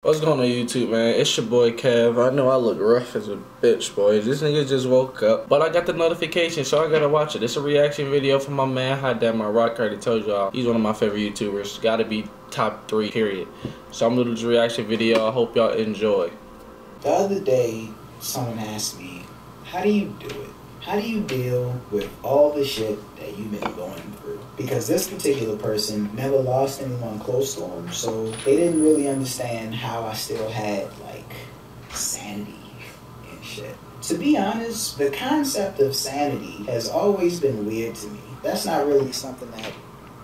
What's going on YouTube, man? It's your boy Kev. I know I look rough as a bitch, boy. This nigga just woke up. But I got the notification, so I gotta watch it. It's a reaction video from my man, Hotdamnirock. I already told y'all, he's one of my favorite YouTubers. Gotta be top 3, period. So I'm gonna do this reaction video. I hope y'all enjoy. The other day, someone asked me, how do you do it? How do you deal with all the shit that you've been going through? Because this particular person never lost anyone close to him, so they didn't really understand how I still had, like, sanity and shit. To be honest, the concept of sanity has always been weird to me. That's not really something that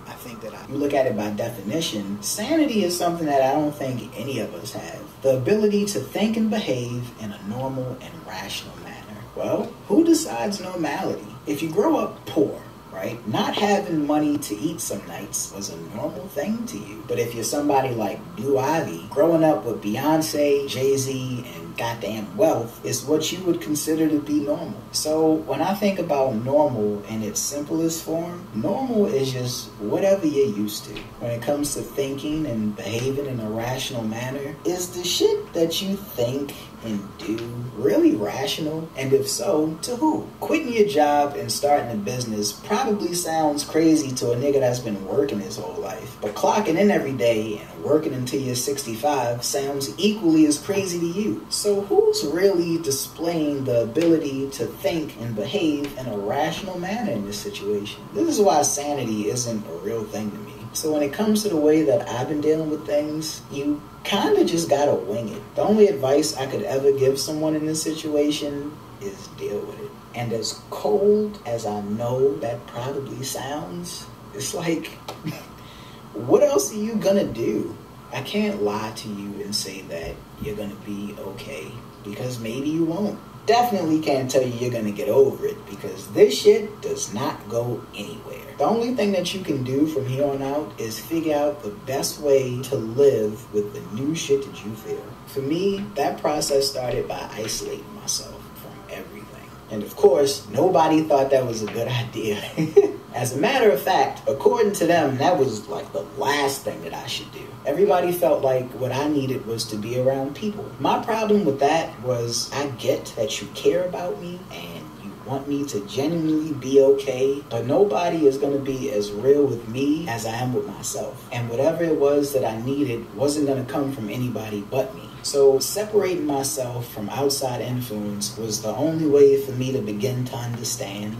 I think that you look at it by definition. Sanity is something that I don't think any of us have. The ability to think and behave in a normal and rational manner. Well, who decides normality? If you grow up poor, right, not having money to eat some nights was a normal thing to you. But if you're somebody like Blue Ivy, growing up with Beyonce, Jay-Z, and goddamn wealth is what you would consider to be normal. So when I think about normal in its simplest form, normal is just whatever you're used to. When it comes to thinking and behaving in a rational manner, is the shit that you think and do really rational? And if so, to who? Quitting your job and starting a business probably sounds crazy to a nigga that's been working his whole life. But clocking in every day and working until you're 65 sounds equally as crazy to you. So who's really displaying the ability to think and behave in a rational manner in this situation? This is why sanity isn't a real thing to me. So when it comes to the way that I've been dealing with things, you kind of just gotta wing it. The only advice I could ever give someone in this situation is deal with it. And as cold as I know that probably sounds, it's like, what else are you gonna do? I can't lie to you and say that you're gonna be okay, because maybe you won't. Definitely can't tell you you're gonna get over it, because this shit does not go anywhere. The only thing that you can do from here on out is figure out the best way to live with the new shit that you feel. For me, that process started by isolating myself from everything. And of course, nobody thought that was a good idea. As a matter of fact, according to them, that was like the last thing that I should do. Everybody felt like what I needed was to be around people. My problem with that was, I get that you care about me and you want me to genuinely be okay, but nobody is going to be as real with me as I am with myself. And whatever it was that I needed wasn't going to come from anybody but me. So separating myself from outside influence was the only way for me to begin to understand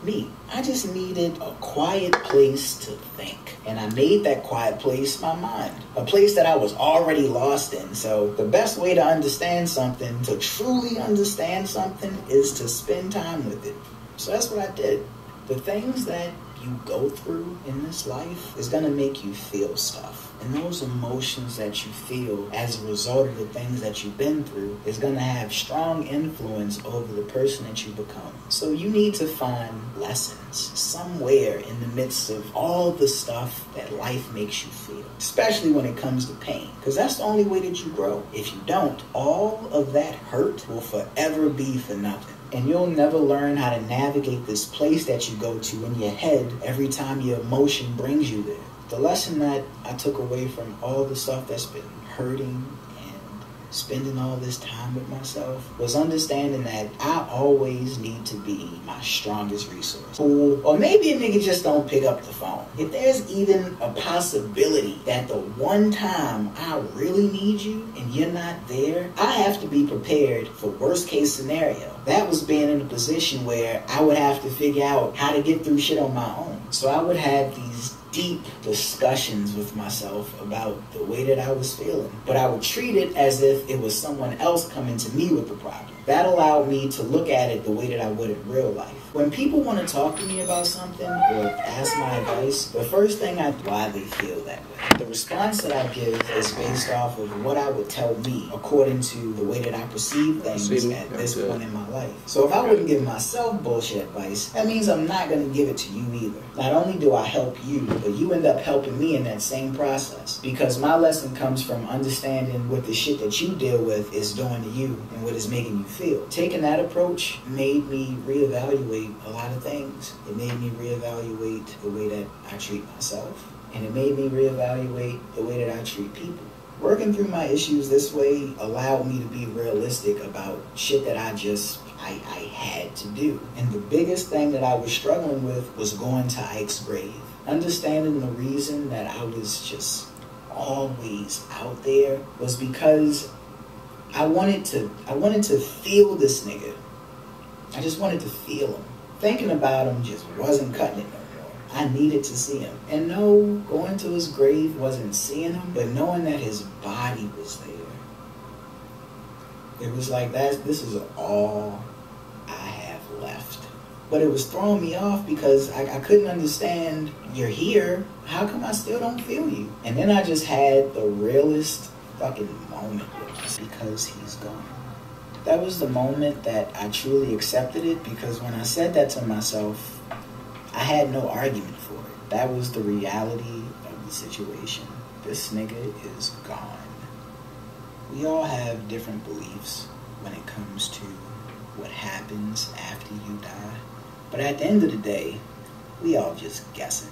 me. I just needed a quiet place to think. And I made that quiet place my mind. A place that I was already lost in. So the best way to understand something, to truly understand something, is to spend time with it. So that's what I did. The things that you go through in this life is gonna make you feel stuff. And those emotions that you feel as a result of the things that you've been through is gonna have strong influence over the person that you become. So you need to find lessons somewhere in the midst of all the stuff that life makes you feel, especially when it comes to pain, because that's the only way that you grow. If you don't, all of that hurt will forever be for nothing. And you'll never learn how to navigate this place that you go to in your head every time your emotion brings you there. The lesson that I took away from all the stuff that's been hurting and spending all this time with myself was understanding that I always need to be my strongest resource. Or maybe a nigga just don't pick up the phone. If there's even a possibility that the one time I really need you and you're not there, I have to be prepared for worst case scenario. That was being in a position where I would have to figure out how to get through shit on my own. So I would have these deep discussions with myself about the way that I was feeling. But I would treat it as if it was someone else coming to me with the problem. That allowed me to look at it the way that I would in real life. When people want to talk to me about something or ask my advice, the first thing why they feel that way. The response that I give is based off of what I would tell me according to the way that I perceive things at this point in my life. So if I wouldn't give myself bullshit advice, that means I'm not going to give it to you either. Not only do I help you, but you end up helping me in that same process. Because my lesson comes from understanding what the shit that you deal with is doing to you and what it's making you feel. Taking that approach made me reevaluate a lot of things. It made me reevaluate the way that I treat myself. And it made me reevaluate the way that I treat people. Working through my issues this way allowed me to be realistic about shit that I had to do. And the biggest thing that I was struggling with was going to Ike's grave. Understanding the reason that I was just always out there was because I wanted to feel this nigga. I just wanted to feel him. Thinking about him just wasn't cutting it no more. I needed to see him. And no, going to his grave wasn't seeing him, but knowing that his body was there. It was like this is all I have left. But it was throwing me off because I couldn't understand, you're here, how come I still don't feel you? And then I just had the realest fucking moment with him because he's gone. That was the moment that I truly accepted it, because when I said that to myself, I had no argument for it. That was the reality of the situation. This nigga is gone. We all have different beliefs when it comes to what happens after you die. But at the end of the day, we all just guessing,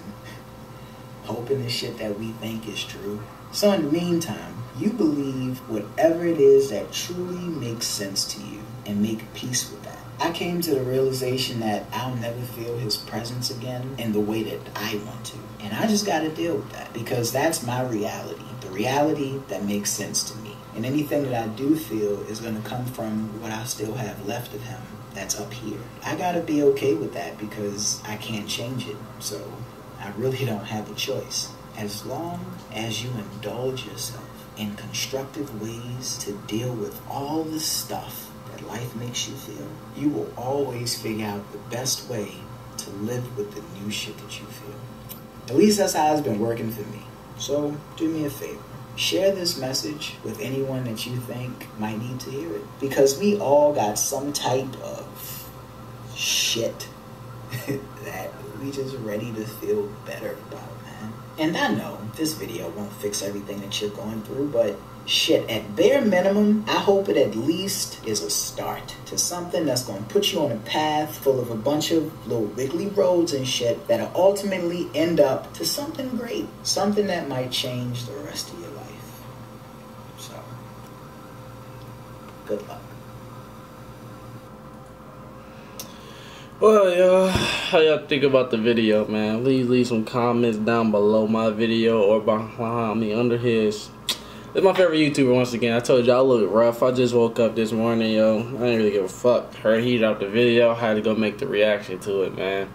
hoping the shit that we think is true. So in the meantime, you believe whatever it is that truly makes sense to you and make peace with that. I came to the realization that I'll never feel his presence again in the way that I want to. And I just gotta deal with that, because that's my reality. The reality that makes sense to me. And anything that I do feel is gonna come from what I still have left of him that's up here. I gotta be okay with that because I can't change it. So I really don't have a choice. As long as you indulge yourself in constructive ways to deal with all the stuff that life makes you feel, you will always figure out the best way to live with the new shit that you feel. At least that's how it's been working for me. So do me a favor. Share this message with anyone that you think might need to hear it. Because we all got some type of shit that we just ready to feel better about, man. And I know this video won't fix everything that you're going through, but shit, at bare minimum, I hope it at least is a start to something that's going to put you on a path full of a bunch of little wiggly roads and shit that'll ultimately end up to something great. Something that might change the rest of your life. So, good luck. Well, y'all, how y'all think about the video, man? Please leave some comments down below my video or behind me under his. This is my favorite YouTuber once again. I told y'all I look rough. I just woke up this morning, yo. I didn't really give a fuck. Heard heat out the video. Had to go make the reaction to it, man.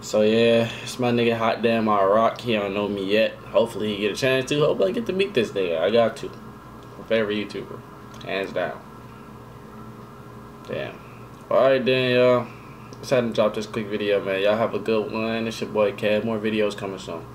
So yeah, it's my nigga Hotdamnirock. He don't know me yet. Hopefully he get a chance to. Hopefully I get to meet this nigga. I got to. My favorite YouTuber. Hands down. Damn. Alright then, y'all. Just had to drop this quick video, man. Y'all have a good one. It's your boy Kev. More videos coming soon.